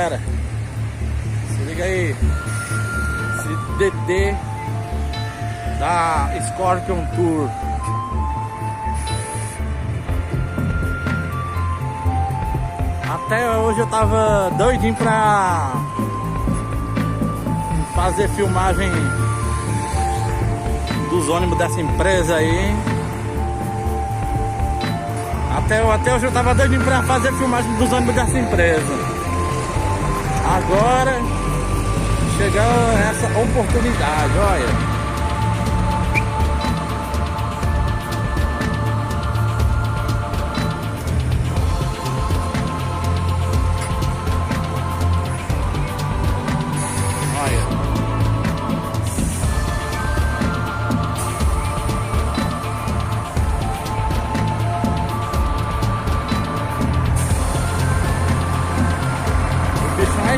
galera, se liga aí, esse DD da Scorpion Tour. Até hoje eu tava doidinho pra fazer filmagem dos ônibus dessa empresa aí. Até hoje eu tava doidinho pra fazer filmagem dos ônibus dessa empresa. Agora chegou essa oportunidade, olha.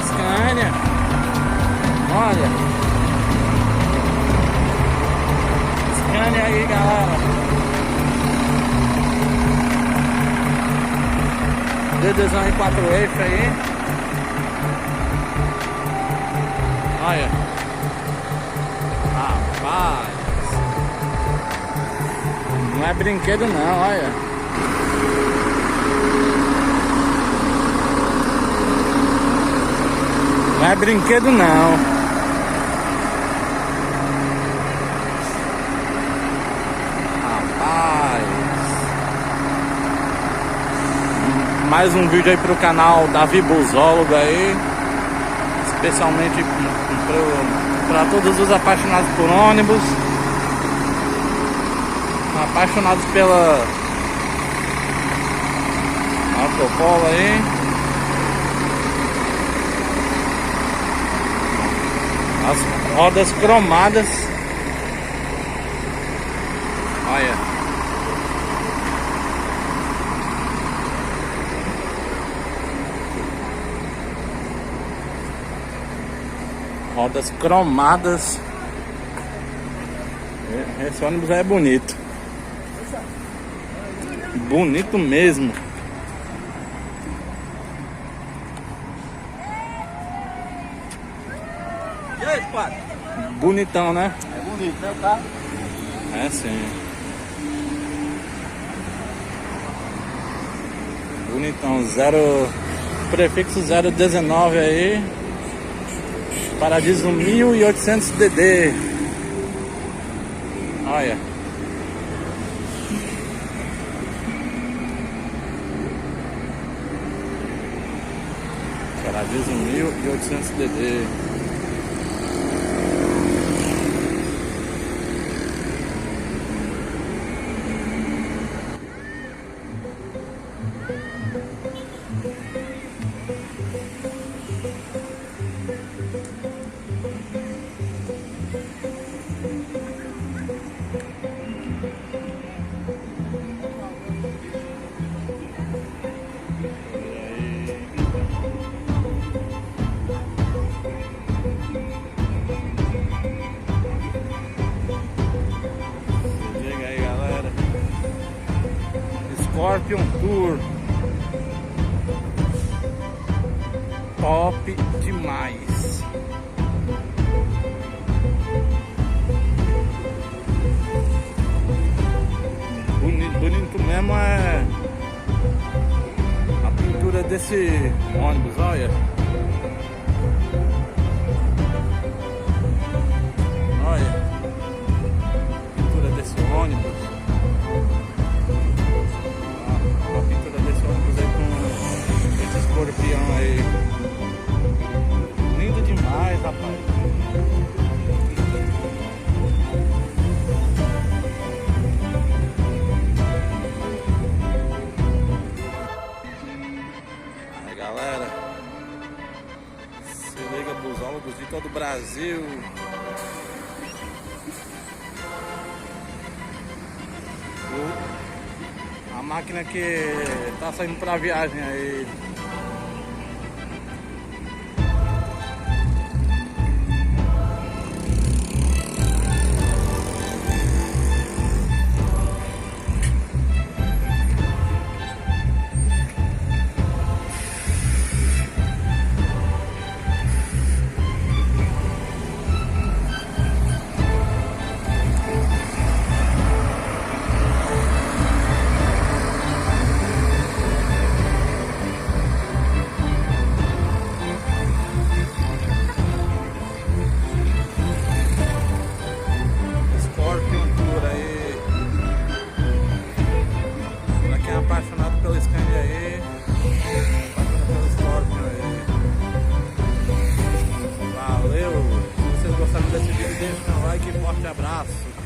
Scania, olha, Scania aí, galera, DDzão em 4 eixos aí, olha, rapaz, não é brinquedo não, olha. Não é brinquedo não. Rapaz. Mais um vídeo aí pro canal Davi Busólogo aí. Especialmente para todos os apaixonados por ônibus. Apaixonados pela Marco Polo aí. As rodas cromadas. Olha. Rodas cromadas. Esse ônibus é bonito. Bonito mesmo. E aí, padre? Bonitão, né? É bonito, né, o carro? É sim. Bonitão, prefixo 019 aí. Paradiso 1800 DD. Olha. Paradiso 1800 DD. Scorpion Tour, top demais. Bonito mesmo é a pintura desse ônibus, olha. Olha a pintura desse ônibus. Escorpião aí. Lindo demais, rapaz. Aí, galera, se liga, busólogos de todo o Brasil. A máquina que tá saindo pra viagem aí. deixa o like e forte abraço.